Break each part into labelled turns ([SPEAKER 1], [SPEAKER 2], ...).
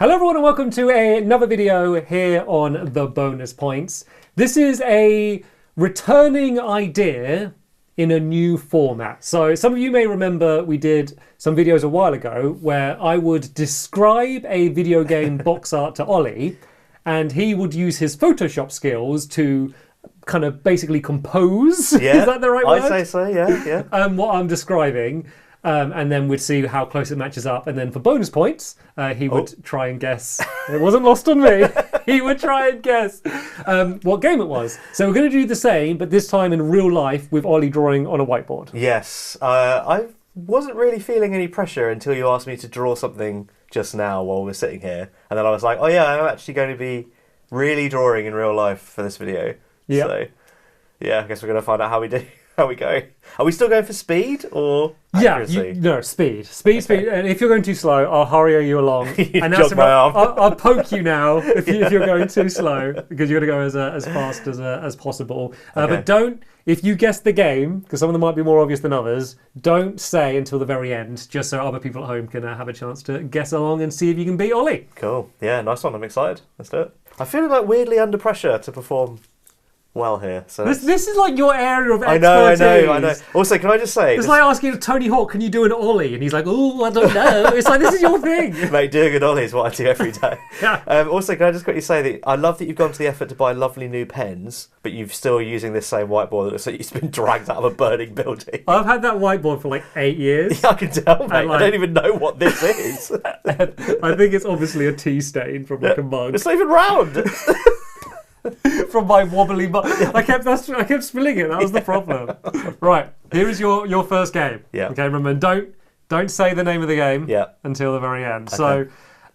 [SPEAKER 1] Hello everyone and welcome to another video here on the bonus points. This is a returning idea in a new format. So some of you may remember we did some videos a while ago where I would describe a video game box art to Ollie and he would use his Photoshop skills to kind of basically compose,
[SPEAKER 2] yeah,
[SPEAKER 1] is that the right word?
[SPEAKER 2] I'd say so, yeah.
[SPEAKER 1] What I'm describing. And then we'd see how close it matches up. And then for bonus points, he would try and guess. It wasn't lost on me. He would try and guess what game it was. So we're going to do the same, but this time in real life with Ollie drawing on a whiteboard.
[SPEAKER 2] Yes. I wasn't really feeling any pressure until you asked me to draw something just now while we're sitting here. And then I was like, oh yeah, I'm actually going to be really drawing in real life for this video.
[SPEAKER 1] Yeah.
[SPEAKER 2] So, yeah, I guess we're going to find out how we do. How we go? Are we still going for speed or accuracy?
[SPEAKER 1] No, speed. Speed. And if you're going too slow, I'll hurry you along.
[SPEAKER 2] You
[SPEAKER 1] and
[SPEAKER 2] jog my arm.
[SPEAKER 1] I'll poke you now if you're going too slow because you're going to go as fast as possible.
[SPEAKER 2] Okay.
[SPEAKER 1] But don't, if you guess the game, because some of them might be more obvious than others, don't say until the very end, just so other people at home can have a chance to guess along and see if you can beat Ollie.
[SPEAKER 2] Cool. Yeah, nice one. I'm excited. Let's do it. I feel like weirdly under pressure to perform well here. So
[SPEAKER 1] this is like your area of expertise.
[SPEAKER 2] I know. Also, can I just say...
[SPEAKER 1] It's like asking Tony Hawk, can you do an Ollie? And he's like, oh, I don't know. It's like, this is your thing.
[SPEAKER 2] Mate, doing an Ollie is what I do every day.
[SPEAKER 1] Yeah.
[SPEAKER 2] Also, can I just quickly say that I love that you've gone to the effort to buy lovely new pens, but you're still using this same whiteboard that looks like it's been dragged out of a burning building.
[SPEAKER 1] I've had that whiteboard for like 8 years.
[SPEAKER 2] Yeah, I can tell, mate.
[SPEAKER 1] like,
[SPEAKER 2] I don't even know what this is.
[SPEAKER 1] I think it's obviously a tea stain from like a mug.
[SPEAKER 2] It's not even round.
[SPEAKER 1] From my wobbly mug. I kept spilling it. That was the problem. Right, here is your first game.
[SPEAKER 2] Yeah.
[SPEAKER 1] Okay, remember, don't say the name of the game until the very end.
[SPEAKER 2] Okay.
[SPEAKER 1] So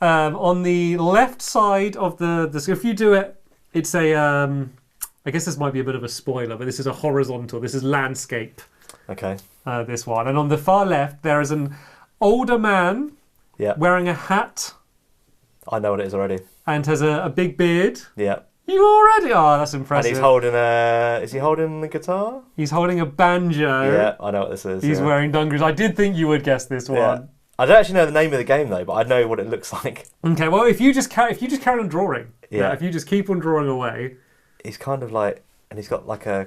[SPEAKER 1] on the left side of the if you do it, it's a I guess this might be a bit of a spoiler, but this is a horizontal. This is landscape.
[SPEAKER 2] Okay.
[SPEAKER 1] This one, and on the far left there is an older man wearing a hat.
[SPEAKER 2] I know what it is already.
[SPEAKER 1] And has a big beard.
[SPEAKER 2] Yeah.
[SPEAKER 1] You already? Oh, that's impressive.
[SPEAKER 2] And he's holding is he holding the guitar?
[SPEAKER 1] He's holding a banjo.
[SPEAKER 2] Yeah, I know what this is.
[SPEAKER 1] He's wearing dungarees. I did think you would guess this one.
[SPEAKER 2] Yeah. I don't actually know the name of the game though, but I know what it looks like.
[SPEAKER 1] Okay, well if you just carry on drawing.
[SPEAKER 2] Yeah.
[SPEAKER 1] If you just keep on drawing away.
[SPEAKER 2] He's kind of like, and he's got like a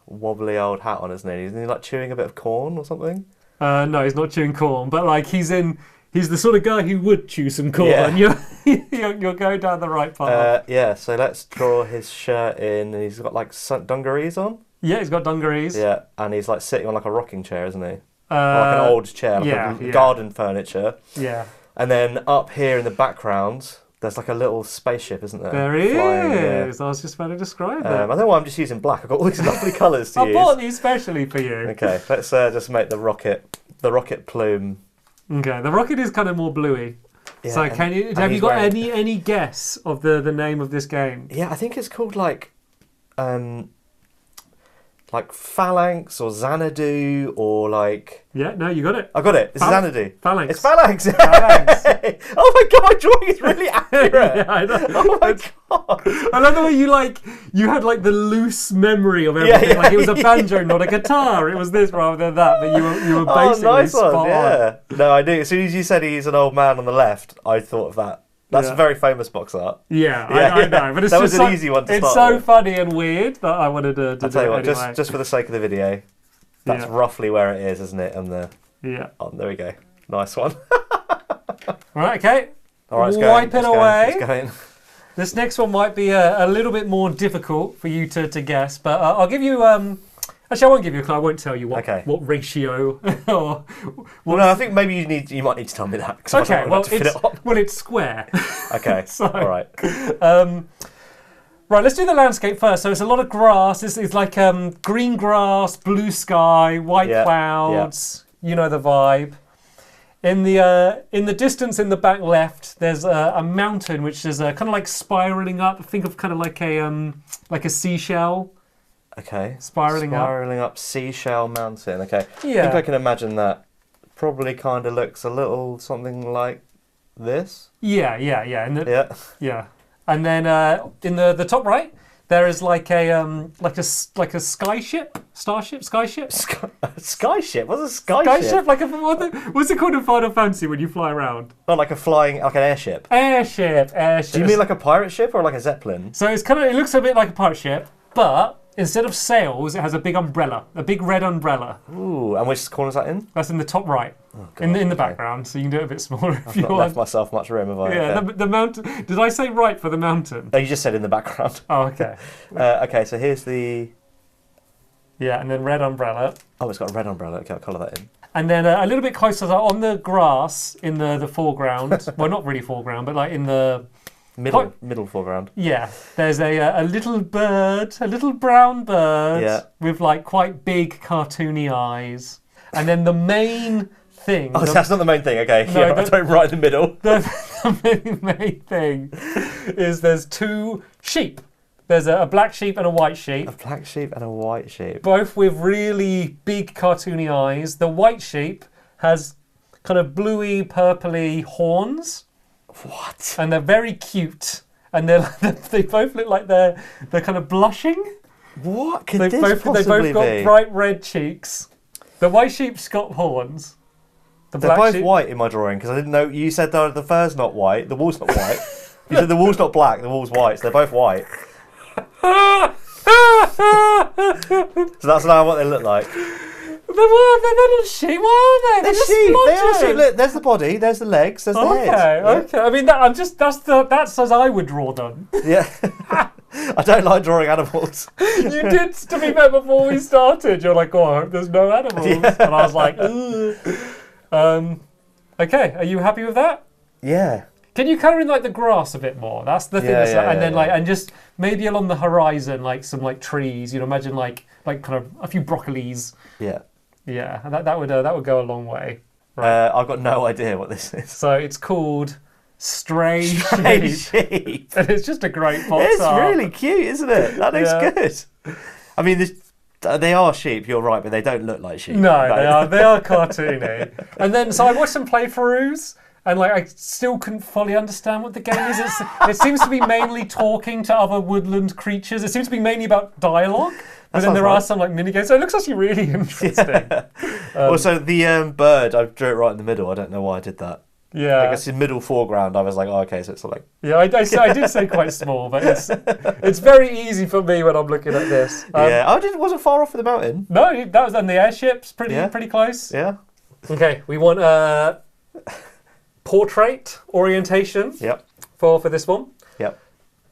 [SPEAKER 2] wobbly old hat on, isn't he? Isn't he like chewing a bit of corn or something?
[SPEAKER 1] No, he's not chewing corn, but like he's the sort of guy who would chew some corn. Yeah. You're going down the right path.
[SPEAKER 2] Yeah, so let's draw his shirt in, and he's got like dungarees on.
[SPEAKER 1] Yeah, he's got dungarees.
[SPEAKER 2] Yeah, and he's like sitting on like a rocking chair, isn't he? Or like an old chair, like garden furniture.
[SPEAKER 1] Yeah.
[SPEAKER 2] And then up here in the background, there's like a little spaceship, isn't there?
[SPEAKER 1] There is. I was just about to describe it.
[SPEAKER 2] I don't know why I'm just using black. I've got all these lovely colours to use.
[SPEAKER 1] I bought these specially for you.
[SPEAKER 2] Okay, let's just make the rocket plume.
[SPEAKER 1] Okay, the rocket is kind of more bluey. Yeah, so have you got any guess of the name of this game?
[SPEAKER 2] Yeah, I think it's called like Phalanx or Xanadu or like...
[SPEAKER 1] Yeah, no, you got it.
[SPEAKER 2] I got it. It's Xanadu.
[SPEAKER 1] Phalanx.
[SPEAKER 2] It's Phalanx.
[SPEAKER 1] Phalanx.
[SPEAKER 2] Oh my god, my drawing is really accurate.
[SPEAKER 1] Yeah, I know.
[SPEAKER 2] Oh my god.
[SPEAKER 1] I love the way you had like the loose memory of everything.
[SPEAKER 2] Yeah,
[SPEAKER 1] like it was a banjo, not a guitar. It was this rather than that. But you were basically spot on.
[SPEAKER 2] Yeah. No, I do. As soon as you said he's an old man on the left, I thought of that. That's a very famous box art.
[SPEAKER 1] Yeah, I know. But it's
[SPEAKER 2] that
[SPEAKER 1] just
[SPEAKER 2] was an easy one to start
[SPEAKER 1] It's so
[SPEAKER 2] with.
[SPEAKER 1] funny and weird that I wanted to do
[SPEAKER 2] tell you
[SPEAKER 1] it
[SPEAKER 2] what,
[SPEAKER 1] anyway.
[SPEAKER 2] just for the sake of the video, that's roughly where it is, isn't it? And oh, there we go. Nice one.
[SPEAKER 1] Right, okay.
[SPEAKER 2] All right,
[SPEAKER 1] wipe it away.
[SPEAKER 2] It's going.
[SPEAKER 1] This next one might be a little bit more difficult for you to guess, but I'll give you... Actually, I won't give you a clue. I won't tell you what ratio or...
[SPEAKER 2] Well, no, I think maybe you might need to tell me that.
[SPEAKER 1] Okay, well, it's square.
[SPEAKER 2] Okay, all right.
[SPEAKER 1] Right, let's do the landscape first. So it's a lot of grass. It's like green grass, blue sky, white clouds. You know the vibe. In the distance in the back left, there's a mountain which is kind of like spiraling up. Think of kind of like a seashell.
[SPEAKER 2] Okay.
[SPEAKER 1] Spiraling
[SPEAKER 2] up seashell mountain. Okay.
[SPEAKER 1] Yeah.
[SPEAKER 2] I think I can imagine that. Probably kind of looks a little something like this.
[SPEAKER 1] Yeah.
[SPEAKER 2] Yeah.
[SPEAKER 1] And then in the top right, there is like a skyship, skyship.
[SPEAKER 2] Skyship? What's a skyship?
[SPEAKER 1] Skyship, what's it called in Final Fantasy when you fly around?
[SPEAKER 2] Oh, like an airship.
[SPEAKER 1] Airship.
[SPEAKER 2] Do you mean like a pirate ship or like a zeppelin?
[SPEAKER 1] So it looks a bit like a pirate ship, but instead of sails, it has a big umbrella, a big red umbrella.
[SPEAKER 2] Ooh, and which corner is that in?
[SPEAKER 1] That's in the top right, in the background, so you can do it a bit smaller if you want.
[SPEAKER 2] I've not left myself much room, have I?
[SPEAKER 1] Yeah,
[SPEAKER 2] okay.
[SPEAKER 1] the mountain. Did I say right for the mountain?
[SPEAKER 2] No, you just said in the background.
[SPEAKER 1] Oh, okay.
[SPEAKER 2] Okay, so here's the...
[SPEAKER 1] Yeah, and then red umbrella.
[SPEAKER 2] Oh, it's got a red umbrella. Okay, I'll colour that in.
[SPEAKER 1] And then a little bit closer, on the grass in the foreground. Well, not really foreground, but like in the...
[SPEAKER 2] Middle foreground.
[SPEAKER 1] Yeah, there's a little bird, a little brown bird with like quite big cartoony eyes. And then the main thing...
[SPEAKER 2] Oh, that's not the main thing, okay. No, I don't right in the middle.
[SPEAKER 1] The main thing is there's two sheep. There's a black sheep and a white sheep.
[SPEAKER 2] A black sheep and a white sheep.
[SPEAKER 1] Both with really big cartoony eyes. The white sheep has kind of bluey, purpley horns.
[SPEAKER 2] What?
[SPEAKER 1] And they're very cute. And they both look like they're kind of blushing.
[SPEAKER 2] What could
[SPEAKER 1] They
[SPEAKER 2] this possibly
[SPEAKER 1] both got
[SPEAKER 2] be?
[SPEAKER 1] bright red cheeks. The white sheep's got horns.
[SPEAKER 2] They're both white in my drawing, because I didn't know... You said the fur's not white, the wall's not white. You said the wall's not black, the wall's white, so they're both white. So that's now what they look like.
[SPEAKER 1] They're not sheep. What are they?
[SPEAKER 2] They're sheep. They are sheep. Look, there's the body, there's the legs, there's the head.
[SPEAKER 1] Okay. I mean, that's as I would draw them.
[SPEAKER 2] Yeah. I don't like drawing animals.
[SPEAKER 1] You did, to be fair, before we started. You're like, oh, I hope there's no animals. Yeah. And I was like, ugh. Okay, are you happy with that?
[SPEAKER 2] Yeah.
[SPEAKER 1] Can you colour in like the grass a bit more? That's the thing. And just maybe along the horizon, like some like trees. You know, imagine like kind of a few broccolis.
[SPEAKER 2] Yeah.
[SPEAKER 1] Yeah, and that would go a long way.
[SPEAKER 2] Right. I've got no idea what this is.
[SPEAKER 1] So it's called Stray Sheep. And it's just a great box
[SPEAKER 2] It's
[SPEAKER 1] art.
[SPEAKER 2] really cute, isn't it? That looks good. I mean, they are sheep, you're right, but they don't look like sheep.
[SPEAKER 1] No, they are cartoony. And then, so I watched some playthroughs, and like I still couldn't fully understand what the game is. It seems to be mainly talking to other woodland creatures. It seems to be mainly about dialogue. But then there are some like mini games. So it looks actually really interesting.
[SPEAKER 2] Yeah. Also, the bird, I drew it right in the middle. I don't know why I did that.
[SPEAKER 1] Yeah.
[SPEAKER 2] I guess in middle foreground, I was like, oh, okay, so it's like...
[SPEAKER 1] Yeah, I did say quite small, but it's very easy for me when I'm looking at this.
[SPEAKER 2] It wasn't far off of the mountain.
[SPEAKER 1] No, that was, and the airship's pretty close.
[SPEAKER 2] Yeah.
[SPEAKER 1] Okay, we want portrait orientation.
[SPEAKER 2] Yep.
[SPEAKER 1] For this one.
[SPEAKER 2] Yep.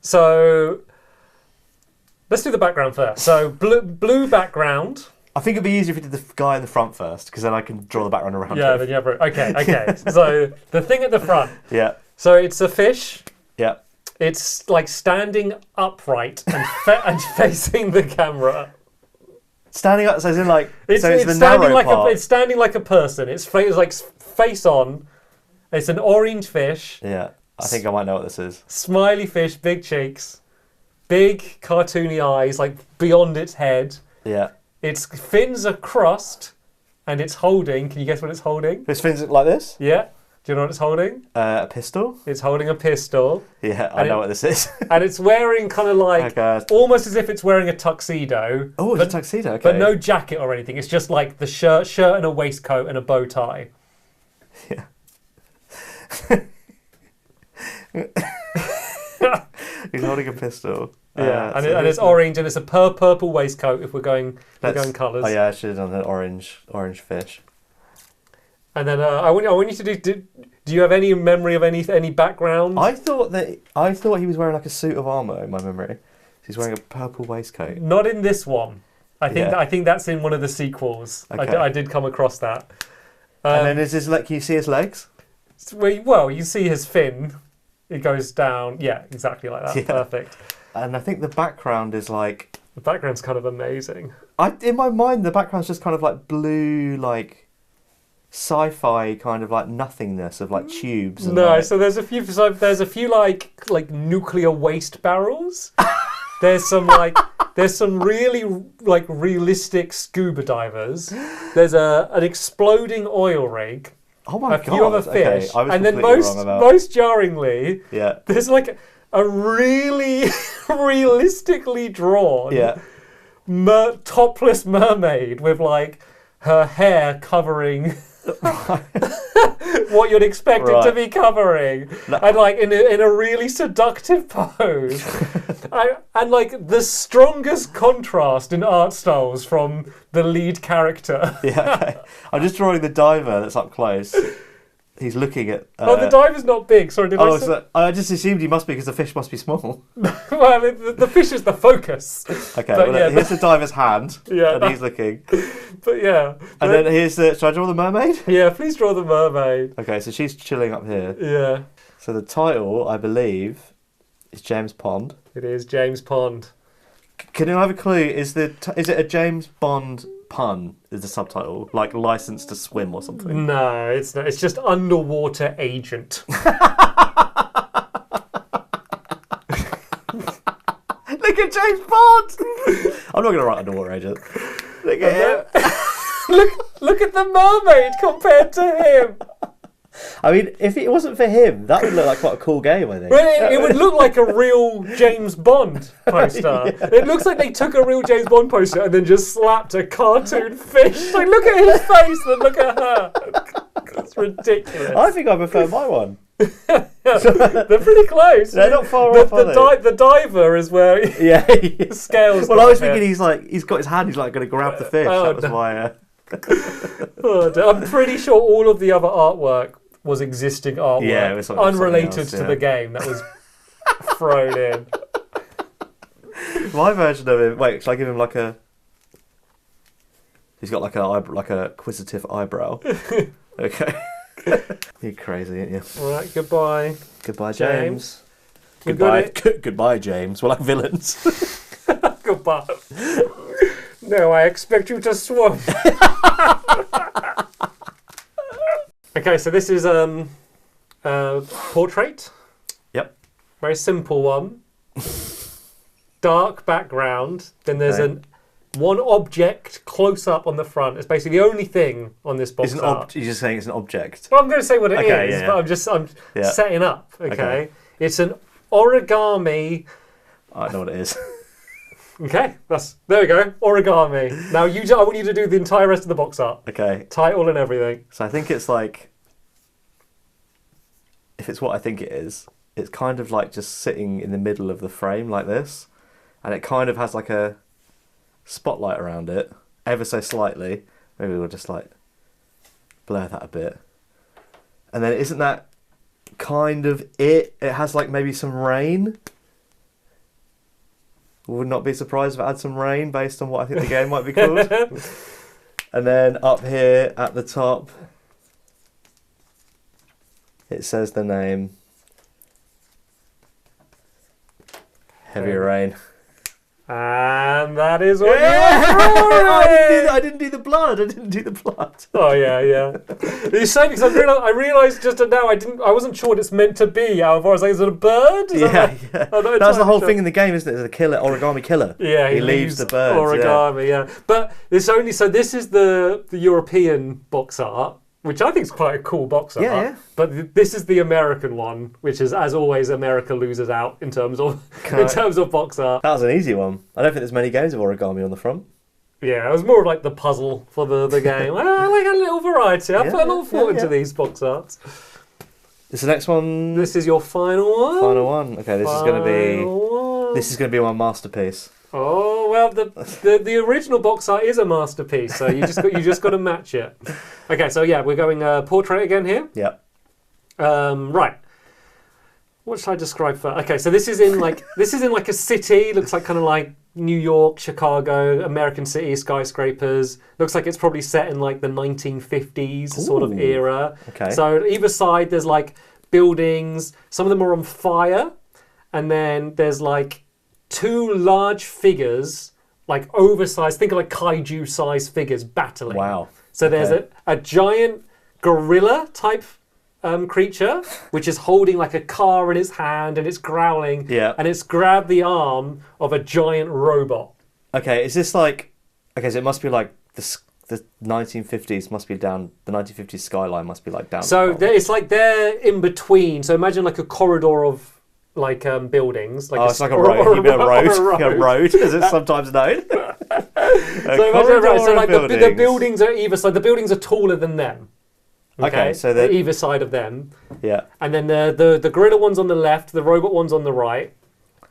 [SPEAKER 1] So let's do the background first. So blue background.
[SPEAKER 2] I think it'd be easier if we did the guy in the front first, because then I can draw the background around
[SPEAKER 1] Yeah,
[SPEAKER 2] him.
[SPEAKER 1] then you have... Okay. So the thing at the front.
[SPEAKER 2] Yeah.
[SPEAKER 1] So it's a fish.
[SPEAKER 2] Yeah.
[SPEAKER 1] It's like standing upright and facing the camera.
[SPEAKER 2] Standing up, so as in like...
[SPEAKER 1] It's
[SPEAKER 2] the
[SPEAKER 1] standing
[SPEAKER 2] narrow part.
[SPEAKER 1] It's standing like a person. It's like face on. It's an orange fish.
[SPEAKER 2] Yeah, I think I might know what this is.
[SPEAKER 1] Smiley fish, big cheeks, big cartoony eyes, like beyond its head.
[SPEAKER 2] Yeah.
[SPEAKER 1] Its fins are crossed, and it's holding... Can you guess what it's holding?
[SPEAKER 2] Its fins like this?
[SPEAKER 1] Yeah. Do you know what it's holding?
[SPEAKER 2] A pistol?
[SPEAKER 1] It's holding a pistol.
[SPEAKER 2] Yeah, I know what this is.
[SPEAKER 1] And it's wearing kind of like... almost as if it's wearing a tuxedo.
[SPEAKER 2] Oh, it's a tuxedo, okay.
[SPEAKER 1] But no jacket or anything. It's just like the shirt and a waistcoat and a bow tie.
[SPEAKER 2] Yeah. He's holding a pistol.
[SPEAKER 1] Yeah, and it's orange, and it's a purple waistcoat if we're going colours.
[SPEAKER 2] Oh yeah, I should have done an orange fish.
[SPEAKER 1] And then I want you to do you have any memory of any background?
[SPEAKER 2] I thought he was wearing like a suit of armour in my memory. He's wearing a purple waistcoat.
[SPEAKER 1] Not in this one. I think that's in one of the sequels. Okay. I did come across that.
[SPEAKER 2] And then can you see his legs?
[SPEAKER 1] Well, you see his fin. It goes down. Yeah, exactly like that. Yeah. Perfect.
[SPEAKER 2] And I think the background is like...
[SPEAKER 1] The background's kind of amazing.
[SPEAKER 2] In my mind, the background's just kind of like blue, like sci-fi kind of like nothingness of like tubes. And
[SPEAKER 1] so there's a few like nuclear waste barrels. There's some really like realistic scuba divers. There's an exploding oil rig.
[SPEAKER 2] Oh my god!
[SPEAKER 1] A few other fish,
[SPEAKER 2] okay. I was
[SPEAKER 1] and then most jarringly,
[SPEAKER 2] yeah,
[SPEAKER 1] there's like a really realistically drawn
[SPEAKER 2] Yeah.
[SPEAKER 1] topless mermaid with like her hair covering what you'd expect it to be covering, and like in a really seductive pose, and like the strongest contrast in art styles from the lead character.
[SPEAKER 2] Yeah, okay. I'm just drawing the diver that's up close. He's looking at.
[SPEAKER 1] Oh, the diver's not big. Sorry, did I say?
[SPEAKER 2] So I just assumed he must be because the fish must be small.
[SPEAKER 1] Well, the fish is the focus.
[SPEAKER 2] Okay, well, here's the diver's hand,
[SPEAKER 1] Yeah.
[SPEAKER 2] and he's looking.
[SPEAKER 1] But yeah.
[SPEAKER 2] And then here's the. Should I draw the mermaid?
[SPEAKER 1] Yeah, please draw the mermaid.
[SPEAKER 2] Okay, so she's chilling up here.
[SPEAKER 1] Yeah,
[SPEAKER 2] So the title, I believe, is James Pond.
[SPEAKER 1] it is James Pond.
[SPEAKER 2] Can I have a clue? Is it a James Bond pun? Is the subtitle like License to Swim or something?
[SPEAKER 1] No, it's not. It's just underwater agent.
[SPEAKER 2] Look at James Bond. I'm not going to write underwater agent. Look at him.
[SPEAKER 1] Look at the mermaid compared to him.
[SPEAKER 2] I mean, if it wasn't for him, that would look like quite a cool game, I think.
[SPEAKER 1] Well, it would look like a real James Bond poster.
[SPEAKER 2] Yeah.
[SPEAKER 1] It looks like they took a real James Bond poster and then just slapped a cartoon fish. Like, look at his face and look at her. It's ridiculous.
[SPEAKER 2] I think I prefer my one.
[SPEAKER 1] They're pretty close.
[SPEAKER 2] They're not far off, are they?
[SPEAKER 1] The diver is where
[SPEAKER 2] Yeah.
[SPEAKER 1] the scales.
[SPEAKER 2] Well, I was thinking he's got his hand, he's like going to grab the fish.
[SPEAKER 1] Oh,
[SPEAKER 2] That was why.
[SPEAKER 1] I'm pretty sure all of the other artwork was existing artwork,
[SPEAKER 2] Yeah, it was something
[SPEAKER 1] unrelated
[SPEAKER 2] else,
[SPEAKER 1] to
[SPEAKER 2] yeah.
[SPEAKER 1] the game that was thrown in.
[SPEAKER 2] My version of him. Wait, shall I give him like a? He's got like a quizzitive eyebrow. Okay. You're crazy, aren't you?
[SPEAKER 1] All right, goodbye.
[SPEAKER 2] Goodbye,
[SPEAKER 1] James.
[SPEAKER 2] James.
[SPEAKER 1] You got
[SPEAKER 2] Goodbye, goodbye, James. We're like villains.
[SPEAKER 1] Goodbye. No, I expect you to swim. Okay, so this is portrait.
[SPEAKER 2] Yep.
[SPEAKER 1] Very simple one. Dark background. Then there's one object close up on the front. It's basically the only thing on this box art.
[SPEAKER 2] You're just saying it's an object.
[SPEAKER 1] Well, I'm going to say what it is,
[SPEAKER 2] Yeah.
[SPEAKER 1] but I'm setting up. Okay, it's an origami.
[SPEAKER 2] I know what it is.
[SPEAKER 1] Okay, there we go. Origami. Now I want you to do the entire rest of the box art.
[SPEAKER 2] Okay.
[SPEAKER 1] Title and everything.
[SPEAKER 2] So I think it's like, if it's what I think it is, it's kind of like just sitting in the middle of the frame like this, and it kind of has like a spotlight around it, ever so slightly. Maybe we'll just like blur that a bit. And then isn't that kind of it? It has like maybe some rain. Would not be surprised if it had some rain based on what I think the game might be called. And then up here at the top, it says the name. Heavier Rain.
[SPEAKER 1] And that is what
[SPEAKER 2] I didn't do the blood.
[SPEAKER 1] Oh yeah. It's saying because I realised just now I wasn't sure what it's meant to be. However, I was like, is it a bird?
[SPEAKER 2] Yeah. That's the whole thing in the game, isn't it? There's a killer, origami killer.
[SPEAKER 1] Yeah,
[SPEAKER 2] he leaves the birds.
[SPEAKER 1] Origami, yeah. But it's only so. This is the European box art, which I think is quite a cool box art.
[SPEAKER 2] Yeah.
[SPEAKER 1] But this is the American one, which is, as always, America loses out in terms of box art.
[SPEAKER 2] That was an easy one. I don't think there's many games of origami on the front.
[SPEAKER 1] Yeah, it was more like the puzzle for the game. Well, I like a little variety. I put a lot of thought into these box arts.
[SPEAKER 2] This is the next one.
[SPEAKER 1] This is your final one.
[SPEAKER 2] Final one. Okay, this is gonna be my masterpiece.
[SPEAKER 1] Oh well, the original box art is a masterpiece, so you just got to match it. Okay, so yeah, we're going portrait again here.
[SPEAKER 2] Yeah.
[SPEAKER 1] Right. What should I describe first? Okay, so this is in like a city. Looks like kind of like New York, Chicago, American city, skyscrapers. Looks like it's probably set in like the 1950s sort of era.
[SPEAKER 2] Okay.
[SPEAKER 1] So either side there's like buildings. Some of them are on fire, and then there's like two large figures, like oversized. Think of like kaiju-sized figures battling.
[SPEAKER 2] Wow.
[SPEAKER 1] So there's a giant gorilla type creature, which is holding like a car in its hand and it's growling.
[SPEAKER 2] Yeah.
[SPEAKER 1] And it's grabbed the arm of a giant robot.
[SPEAKER 2] Okay, is this like... Okay, so it must be like the 1950s must be down... The 1950s skyline must be like down...
[SPEAKER 1] So it's like they're in between. So imagine like a corridor of buildings.
[SPEAKER 2] Oh, it's like a road. You mean a road? A road, as it's sometimes known.
[SPEAKER 1] So imagine, right, so like the buildings are either side. The buildings are taller than them.
[SPEAKER 2] Okay, so
[SPEAKER 1] they're either side of them.
[SPEAKER 2] Yeah.
[SPEAKER 1] And then the gorilla one's on the left, the robot one's on the right,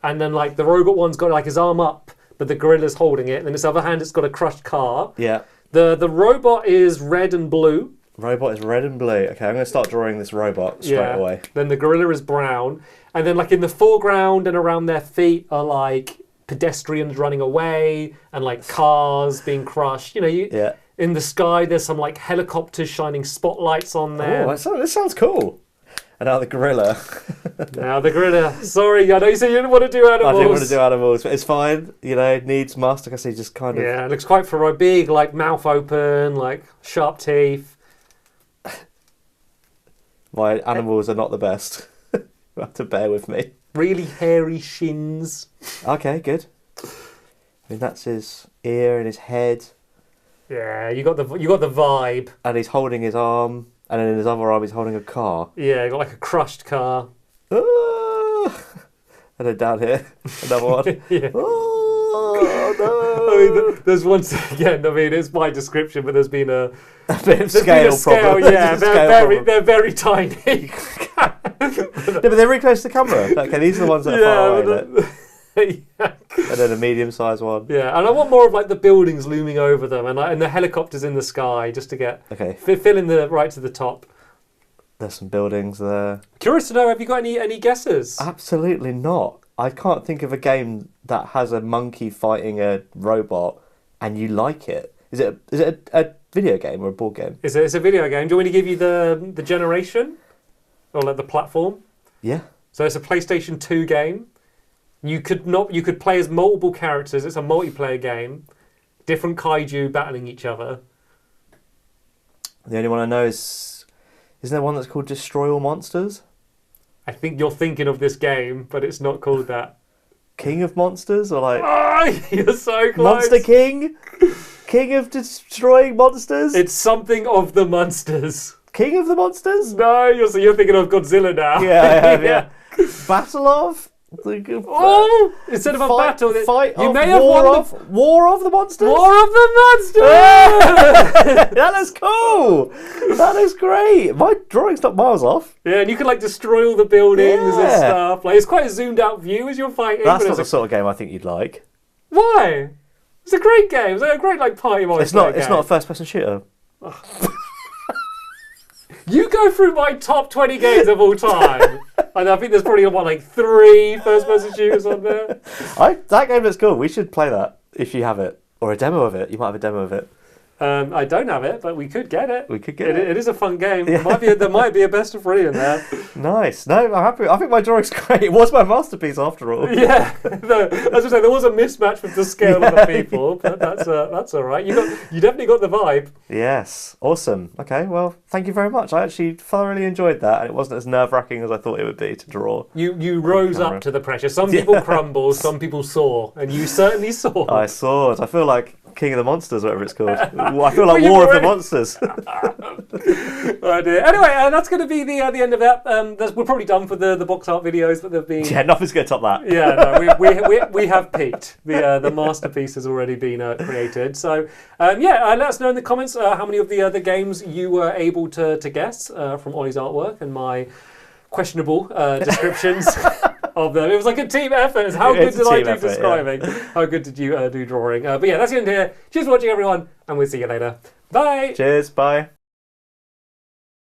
[SPEAKER 1] and then like the robot one's got like his arm up, but the gorilla's holding it. And then this other hand, it's got a crushed car.
[SPEAKER 2] Yeah.
[SPEAKER 1] The robot is red and blue.
[SPEAKER 2] Robot is red and blue. Okay, I'm going to start drawing this robot straight away.
[SPEAKER 1] Then the gorilla is brown, and then like in the foreground and around their feet are like pedestrians running away and like cars being crushed. You know,
[SPEAKER 2] Yeah.
[SPEAKER 1] In the sky, there's some like helicopters shining spotlights on them.
[SPEAKER 2] Oh, this sounds cool. And now the gorilla.
[SPEAKER 1] Now the gorilla. Sorry, I know you said you didn't want to do animals.
[SPEAKER 2] I didn't want to do animals, but it's fine. You know, needs must. Like I say, just kind of.
[SPEAKER 1] Yeah, it looks quite ferocious. Big, like mouth open, like sharp teeth.
[SPEAKER 2] My animals are not the best. You have to bear with me.
[SPEAKER 1] Really hairy shins.
[SPEAKER 2] Okay, good. I mean, that's his ear and his head.
[SPEAKER 1] Yeah, you got the vibe.
[SPEAKER 2] And he's holding his arm, and then in his other arm he's holding a car.
[SPEAKER 1] Yeah, got like a crushed car.
[SPEAKER 2] Ah! And then down here, another one.
[SPEAKER 1] Yeah.
[SPEAKER 2] Oh, no.
[SPEAKER 1] I mean, there's one again. I mean, it's my description, but there's been a
[SPEAKER 2] bit of scale problem.
[SPEAKER 1] Yeah, they're very tiny.
[SPEAKER 2] Yeah, but they're really close to the camera. Okay, these are the ones that are far away.
[SPEAKER 1] Yeah.
[SPEAKER 2] And then a medium-sized one.
[SPEAKER 1] Yeah, and I want more of like the buildings looming over them, and the helicopters in the sky, just to get fill in the right to the top.
[SPEAKER 2] There's some buildings there.
[SPEAKER 1] Curious to know, have you got any guesses?
[SPEAKER 2] Absolutely not. I can't think of a game that has a monkey fighting a robot, and you like it. Is it a video game or a board game?
[SPEAKER 1] It's a video game. Do you want me to give you the generation or like the platform?
[SPEAKER 2] Yeah.
[SPEAKER 1] So it's a PlayStation 2 game. You could play as multiple characters. It's a multiplayer game. Different kaiju battling each other.
[SPEAKER 2] The only one I know isn't there one that's called Destroy All Monsters?
[SPEAKER 1] I think you're thinking of this game, but it's not called that.
[SPEAKER 2] King of Monsters, or like
[SPEAKER 1] you're so close.
[SPEAKER 2] Monster King? King of Destroying Monsters?
[SPEAKER 1] It's something of the monsters.
[SPEAKER 2] King of the Monsters?
[SPEAKER 1] No, you're thinking of Godzilla now.
[SPEAKER 2] Yeah, I have, yeah. Battle of?
[SPEAKER 1] Instead of a battle,
[SPEAKER 2] you may have won War of the Monsters.
[SPEAKER 1] War of the Monsters.
[SPEAKER 2] That is cool. That is great. My drawing's not miles off.
[SPEAKER 1] Yeah, and you can like destroy all the buildings and stuff. Like it's quite a zoomed out view as you're fighting.
[SPEAKER 2] That's not the sort of game I think you'd like.
[SPEAKER 1] Why? It's a great game. It's a great like party mode.
[SPEAKER 2] It's not a first-person shooter.
[SPEAKER 1] You go through my top 20 games of all time. And I think there's probably like 3 first-person shooters on there.
[SPEAKER 2] That game looks cool. We should play that if you have it. Or a demo of it. You might have a demo of it.
[SPEAKER 1] I don't have it, but we could get it.
[SPEAKER 2] We could get it.
[SPEAKER 1] It is a fun game. Yeah. There might be a best of 3 in there.
[SPEAKER 2] Nice. No, I'm happy. I think my drawing's great. It was my masterpiece after all.
[SPEAKER 1] Yeah. As I say, there was a mismatch with the scale of the people, but that's all right. You definitely got the vibe.
[SPEAKER 2] Yes. Awesome. Okay. Well, thank you very much. I actually thoroughly enjoyed that, and it wasn't as nerve-wracking as I thought it would be to draw.
[SPEAKER 1] You rose up to the pressure. Some people crumbled, some people soar, and you certainly soared.
[SPEAKER 2] I soared. I feel like King of the Monsters, whatever it's called. I feel like War of the Monsters.
[SPEAKER 1] Oh dear. Anyway, that's going to be the end of that. We're probably done for the box art videos that they've been.
[SPEAKER 2] Yeah, nothing's going to top that.
[SPEAKER 1] Yeah, no, we have peaked. The masterpiece has already been created. So let us know in the comments how many of the games you were able to guess from Ollie's artwork and my questionable descriptions. Of them. It was like a team effort. How good did I do describing? Yeah. How good did you do drawing? But yeah, that's the end here. Cheers for watching, everyone, and we'll see you later. Bye.
[SPEAKER 2] Cheers. Bye.